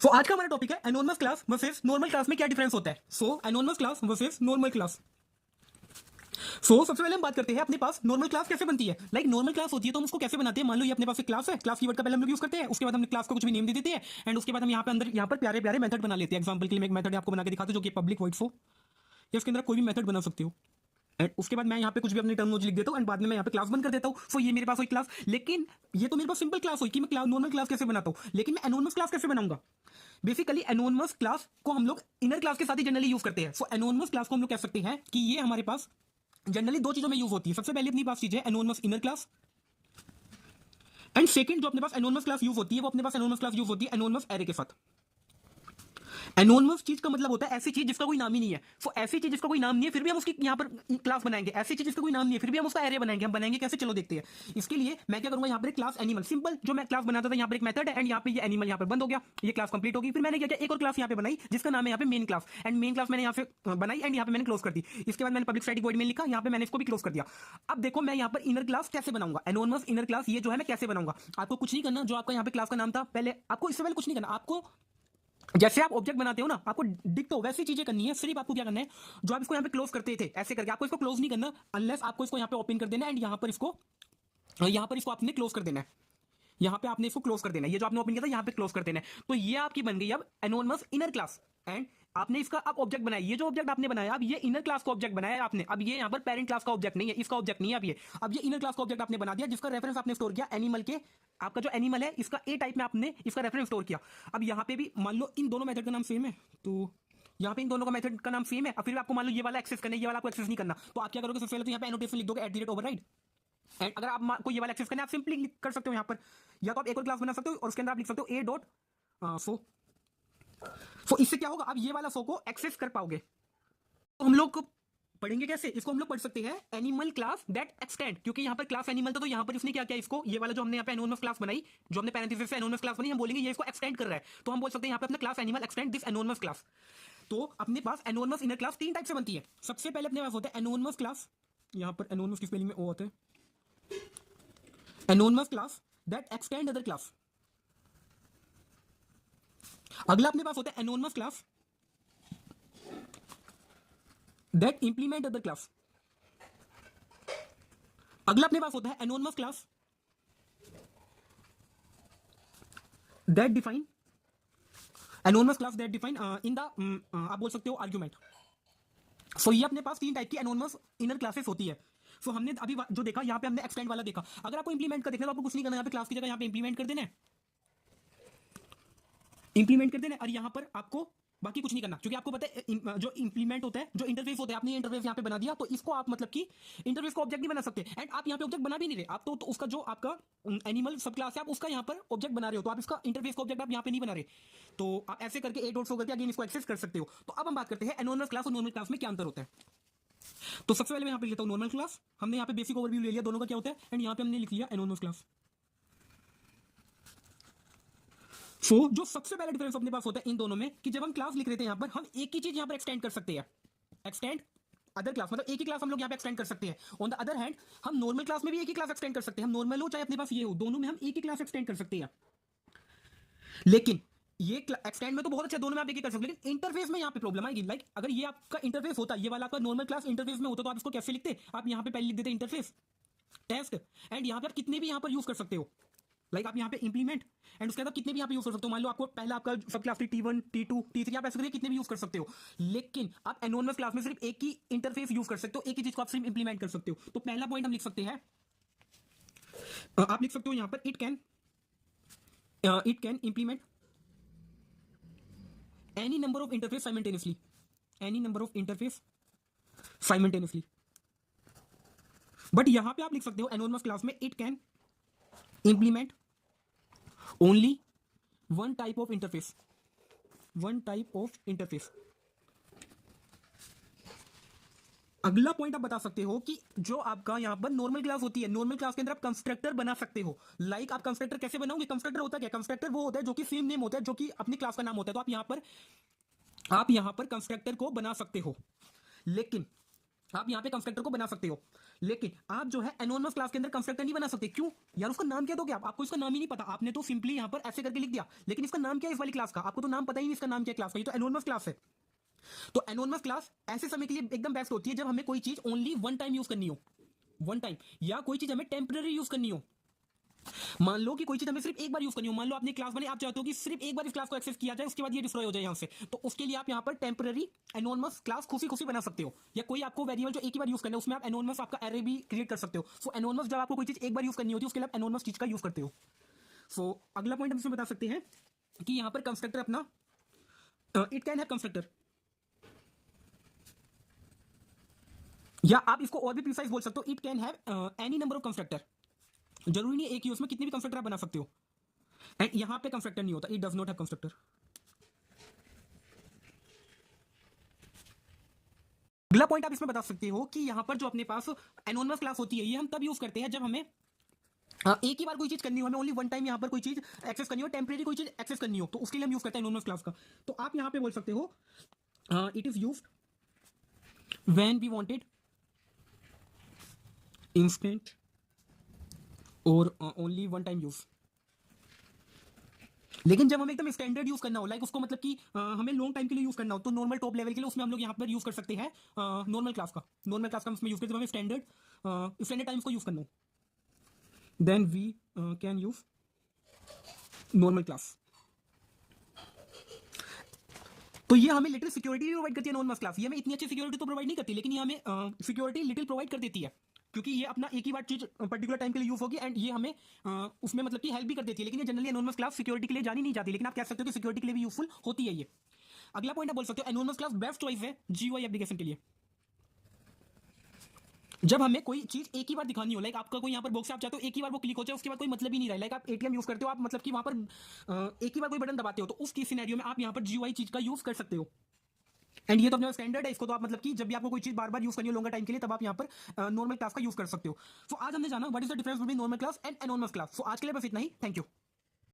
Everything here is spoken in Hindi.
आज का हमारा टॉपिक है anonymous class versus normal class में क्या डिफरेंस होता है। Anonymous class versus normal class. सबसे पहले हम बात करते हैं अपने पास नॉर्मल क्लास कैसे बनती है। नॉर्मल क्लास होती है तो हम उसको कैसे बनाते हैं। मान लो ये अपने पास एक क्लास है, क्लास कीवर्ड का पहले हम लोग यूज करते हैं, उसके बाद हम क्लास को कुछ भी नेम दे देते हैं एंड उसके बाद हम यहाँ पे अंदर यहाँ पर प्यारे प्यारे मेथड बना लेते हैं। एग्जांपल के लिए मैं एक मेथड आपको बना के दिखाता हूं जो कि पब्लिक वॉइड हो या उसके अंदर कोई भी मेथड बना सकते हो एंड उसके बाद मैं यहाँ पे कुछ भी अपनी टर्मिनोलॉजी लिख देता हूँ एंड बाद में मैं यहाँ पे क्लास बंद कर देता हूँ। ये मेरे पास हुई क्लास, लेकिन ये तो मेरे पास सिंपल क्लास हुई कि मैं नॉर्मल क्लास कैसे बनाता हूँ, लेकिन मैं एनोनिमस क्लास कैसे बनाऊंगा। बेसिकली एनोनिमस क्लास को हम लोग इनर क्लास के साथ ही जनरली यूज करते हैं। एनोनिमस क्लास को हम लोग कह सकते हैं कि ये हमारे पास जनरली दो चीजों में यूज होती है। सबसे पहले अपनी पास चीज है anonymous inner class and second जो अपने पास एनोनिमस क्लास यूज होती है वो अपने पास एनोनिमस क्लास यूज होती है एनोनिमस एरे के साथ। एनोनिमस चीज का मतलब होता है ऐसी चीज जिसका कोई नाम ही नहीं है। ऐसी चीज जिसका कोई नाम नहीं है फिर भी हम उसकी यहाँ पर क्लास बनाएंगे। ऐसी चीज जिसका कोई नाम नहीं है फिर भी हम उसका एरे बनाएंगे। हम बनाएंगे कैसे, चलो देखते हैं। इसके लिए मैं क्या करूंगा, यहाँ पर एक क्लास एनिमल सिंपल जो मैं क्लास बनाता था, यहाँ पर एक मेथड है एंड यहाँ पे ये एनिमल यहाँ पर बंद हो गया, ये क्लास कंप्लीट होगी। फिर मैंने क्या किया, एक और क्लास यहाँ पे बनाई जिसका नाम है यहाँ पे main class and main class मैंने यहाँ पे बनाई एंड यहाँ पे मैंने क्लोज कर दी। इसके बाद मैंने पब्लिक स्टैटिक वॉइड में लिखा, यहाँ पे मैंने इसको भी क्लोज कर दिया। अब देखो मैं यहाँ पर इनर क्लास कैसे बनाऊंगा, एनोनिमस इनर क्लास ये जो है मैं कैसे बनाऊंगा। आपको कुछ नहीं करना, जो आपका यहाँ पे क्लास का नाम था पहले, आपको इससे पहले कुछ नहीं करना। आपको जैसे आप ऑब्जेक्ट बनाते हो ना, आपको दिखते हो वैसी चीजें करनी है। सिर्फ आपको क्या करना है, जो आप इसको यहाँ पे क्लोज करते थे ऐसे करके, आपको इसको क्लोज नहीं करना अनलेस आपको इसको यहाँ पे ओपन कर देना एंड यहाँ पर इसको आपने क्लोज कर देना है। यहाँ पे आपने इसको क्लोज कर देना है, ये जो आपने ओपन किया था यहाँ पे क्लोज कर देना है। तो ये आपकी बन गई अब एनोनिमस इनर क्लास एंड आपने इसका अब ऑब्जेक्ट बनाया। ये जो ऑब्जेक्ट आपने बनाया अब ये इनर क्लास का ऑब्जेक्ट बनाया है आपने। अब ये यहाँ पर पेरेंट क्लास का ऑब्जेक्ट नहीं है, इसका ऑब्जेक्ट नहीं है। अब ये इनर क्लास का ऑब्जेक्ट आपने बना दिया जिसका रेफरेंस आपने स्टोर किया एनिमल के। आपका जो एनिमल है इसका ए टाइप में आपने इसका रेफरेंस स्टोर किया। अब यहाँ पे भी मान लो इन दोनों मेथड का नाम सेम है, तो यहाँ पे इन दोनों का मेथड का नाम सेम है। अब फिर आपको मान लो ये वाला एक्सेस करना है, ये वाला आपको एक्सेस नहीं करना, तो आप क्या करोगे, सबसे पहले तो यहाँ पे एनोटेशन लिख दोगे @override एंड अगर आप को ये वाला एक्सेस करना है आप सिंपली कर सकते हो यहाँ पर, या तो आप एक और क्लास बना सकते हो और उसके अंदर आप लिख सकते हो a डॉट सो इससे क्या होगा, आप ये वाला सो को एक्सेस कर पाओगे। तो हम लोग पढ़ेंगे कैसे, इसको हम लोग पढ़ सकते हैं एनिमल क्लास दैट एक्सटेंड, क्योंकि यहाँ पर क्लास एनिमल था तो यहाँ पर इसने क्या किया, इसको ये वाला जो हमने यहाँ पे एनोनिमस क्लास बनाई, जो हमने पैरेंथेसिस से एनोनिमस क्लास बनी, हम बोलेंगे ये इसको एक्सटेंड कर रहा है। तो हम बोल सकते हैं यहाँ पे अपना class animal extend this anonymous class. तो अपने पास एनोनिमस इनर क्लास तीन टाइप से बनती है। सबसे पहले अपने पास होता है एनोनिमस क्लास, यहाँ पर एनोनिमस की स्पेलिंग में ओ होता है, anonymous class that extend other class. अगला अपने पास होता है anonymous class that implement other class. अगला अपने पास होता है anonymous class that define, anonymous class that define in the आप बोल सकते हो आर्गुमेंट। ये अपने पास तीन टाइप की एनोनिमस इनर क्लासेस होती है। हमने अभी जो देखा यहाँ पे हमने एक्सटेंड वाला देखा। अगर आपको इंप्लीमेंट का देखना तो आपको कुछ नहीं करना, यहाँ पे क्लास की जगह यहाँ पे इंप्लीमेंट कर देना है, इंप्लीमेंट कर देना है और यहाँ पर आपको बाकी कुछ नहीं करना, क्योंकि आपको पता है जो इंप्लीमेंट होता है, जो इंटरफेस होता है, आपने इंटरफेस यहाँ पे बना दिया तो इसको आप मतलब कि इंटरफेस को ऑब्जेक्ट नहीं बना सकते एंड आप यहाँ पे ऑब्जेक्ट बना भी नहीं रहे। आप तो उसका जो आपका एनिमल सब क्लास है आप उसका यहाँ पर ऑब्जेक्ट बना रहे हो, तो आप इसका इंटरफेस का ऑब्जेक्ट आप यहाँ पे नहीं बना रहे। तो आप ऐसे करके ए डॉट शो करके अगेन इसको एक्सेस कर सकते हो। तो अब हम बात करते हैं एनोनिमस क्लास और नॉर्मल क्लास में क्या अंतर होता है। तो सबसे पहले मैं यहाँ पे लेता हूँ नॉर्मल क्लास। हमने यहाँ पे बेसिक ओवरव्यू ले लिया दोनों का क्या होता है एंड यहाँ पे हमने लिख लिया एनोनिमस क्लास। जो सबसे पहला डिफरेंस अपने पास होता है इन दोनों में कि जब हम क्लास लिख रहे थे यहाँ पर हम एक ही चीज यहाँ पर एक्सटेंड कर सकते हैं, एक्सटेंड अदर क्लास, मतलब एक ही क्लास हम लोग यहाँ पे एक्सटेंड कर सकते हैं। ऑन द अदर हैंड हम नॉर्मल क्लास में भी एक ही क्लास एक्सटेंड कर सकते हैं, हम नॉर्मल हो चाहे अपने पास ये हो, दोनों में हम एक ही क्लास एक्सटेंड कर सकते हैं। लेकिन ये एक्सटेंड में तो बहुत अच्छा, दोनों में आप एक ही कर सकते हैं, लेकिन इंटरफेस में यहाँ पे प्रॉब्लम आएगी। अगर ये आपका इंटरफेस होता, ये वाला आपका नॉर्मल क्लास इंटरफेस में होता तो आप इसको कैसे लिखते, आप यहाँ पे पहले लिख देते इंटरफेस टेस्ट एंड यहाँ पे आप कितने भी यहाँ पर यूज कर सकते हो। आप यहाँ पे इंप्लीमेंट एंड उसके बाद कितने भी यहाँ पे यूज कर सकते हो। मान लो आपको पहला आपका सब क्लास थी T1 T2 T3, आप ऐसे करके कितने भी यूज कर सकते हो। लेकिन आप एनोनिमस क्लास में सिर्फ एक ही इंटरफेस यूज कर सकते हो, एक ही चीज को आप सिर्फ इंप्लीमेंट कर सकते हो। तो पहला पॉइंट हम लिख सकते हैं, आप लिख सकते हो यहाँ पर it can implement any number of interface simultaneously, any number of interface simultaneously. But यहां पे आप लिख सकते हो एनोनिमस क्लास में it can implement only one type of interface, one type of interface. अगला पॉइंट आप बता सकते हो कि जो आपका यहां पर नॉर्मल क्लास होती है, नॉर्मल क्लास के अंदर आप कंस्ट्रक्टर बना सकते हो। आप कंस्ट्रक्टर कैसे बनाओगे, कंस्ट्रक्टर होता है क्या, कंस्ट्रक्टर वो होता है जो कि सेम नेम होता है, जो कि अपनी क्लास का नाम होता है। तो आप यहां पर कंस्ट्रक्टर को बना सकते हो। लेकिन आप यहाँ पे कंस्ट्रक्टर को बना सकते हो, लेकिन आप जो है एनोनिमस क्लास के अंदर कंस्ट्रक्टर नहीं बना सकते। क्यों यार, उसका नाम क्या दोगे आप? आपको इसका नाम ही नहीं पता, आपने तो सिंपली यहाँ पर ऐसे करके लिख दिया, लेकिन इसका नाम क्या है इस वाली क्लास का? आपको तो नाम पता ही नहीं इसका नाम क्या है क्लास का। ये तो एनोनिमस क्लास है। तो एनोनिमस क्लास ऐसे समय के लिए एकदम बेस्ट होती है जब हमें कोई चीज ओनली वन टाइम यूज करनी हो, वन टाइम, या कोई चीज हमें टेम्पररी यूज करनी हो। मान लो कि कोई चीज हमें सिर्फ एक बार यूज करनी हो, मान लो आपने क्लास बनाई, आप चाहते हो कि सिर्फ एक बार इस क्लास को एक्सेस किया जाए, उसके बाद ये डिस्ट्रॉय हो जाए यहाँ से, तो उसके लिए आप यहाँ पर टेम्पररी एनोनिमस क्लास खुशी खुशी बना सकते हो। या कोई आपको वेरिएबल जो एक ही बार यूज करना है उसमें आप एनोनिमस आपका एरे भी क्रिएट कर सकते हो। सो एनोनिमस जब आपको कोई चीज एक बार यूज करनी होती है उसके लिए आप एनोनिमस चीज का यूज करते हो। सो अगला पॉइंट हम इसमें बता सकते हैं कि यहाँ पर कंस्ट्रक्टर अपना इट कैन हैव कंस्ट्रक्टर, या आप इसको और भी प्रिसाइज बोल सकते हो, it can have any number of constructor. जरूरी नहीं एक ही उसमें कितने भी कंस्ट्रक्टर आप बना सकते हो। एंड यहां पे कंस्ट्रक्टर नहीं होता, it does not have constructor. अगला पॉइंट आप इसमें बता सकते हो कि यहां पर जो अपने पास एनोनिमस क्लास होती है ये हम तब यूज करते हैं जब हमें एक ही बार कोई चीज करनी हो, हमें ओनली वन टाइम यहां पर कोई चीज एक्सेस करनी हो, टेम्परेरी कोई चीज एक्सेस करनी हो, तो उसके लिए हम यूज करते हैं एनोनिमस क्लास का। तो आप यहां पे बोल सकते हो it is used when we wanted instant और ओनली वन टाइम यूज। लेकिन जब हमें एकदम स्टैंडर्ड यूज करना हो, लाइक उसको मतलब कि हमें लॉन्ग टाइम के लिए यूज करना हो, तो नॉर्मल टॉप लेवल के लिए उसमें हम लोग यहाँ पर यूज कर सकते हैं नॉर्मल क्लास का। नॉर्मल क्लास का उसमें यूज करते हैं, हमें स्टैंडर्ड टाइम्स को यूज करना हो, then we can use normal class. तो ये हमें लिटिल सिक्योरिटी भी प्रोवाइड करती है नॉर्मल क्लास। ये हमें इतनी अच्छी सिक्योरिटी तो प्रोवाइड नहीं करती, लेकिन ये हमें सिक्योरिटी लिटिल प्रोवाइड कर देती है, क्योंकि ये अपना एक ही बार चीज पर्टिकुलर टाइम के लिए यूज होगी, एंड ये हमें उसमें मतलब कि हेल्प भी कर देती है। लेकिन ये जनरली एनोनिमस क्लास सिक्योरिटी के लिए जानी नहीं जाती, लेकिन आप कह सकते हो कि सिक्योरिटी के लिए भी यूजफुल होती है ये। अगला पॉइंट आप बोल सकते हो एनोनिमस क्लास बेस्ट चॉइस है जीयूआई एप्लीकेशन के लिए। जब हमें कोई चीज एक ही बार दिखानी हो, लाइक आपका कोई यहाँ पर बॉक्स, आप चाहते हो एक ही बार वो क्लिक हो जाए, उसके बाद कोई मतलब ही नहीं रहा, लाइक आप एटीएम यूज करते हो, आप मतलब कि वहां पर एक ही बार कोई बटन दबाते हो, तो उस सिनेरियो में आप यहाँ पर जीयूआई चीज का यूज कर सकते हो। एंड ये तो अपना स्टैंडर्ड है, इसको तो आप मतलब कि जब भी आपको कोई चीज बार बार यूज करनी हो लॉन्गर टाइम के लिए, तब आप यहाँ पर नॉर्मल क्लास का यूज कर सकते हो। सो आज हमने जाना what is the difference between normal class and anonymous class. So आज के लिए बस इतना ही, थैंक यू।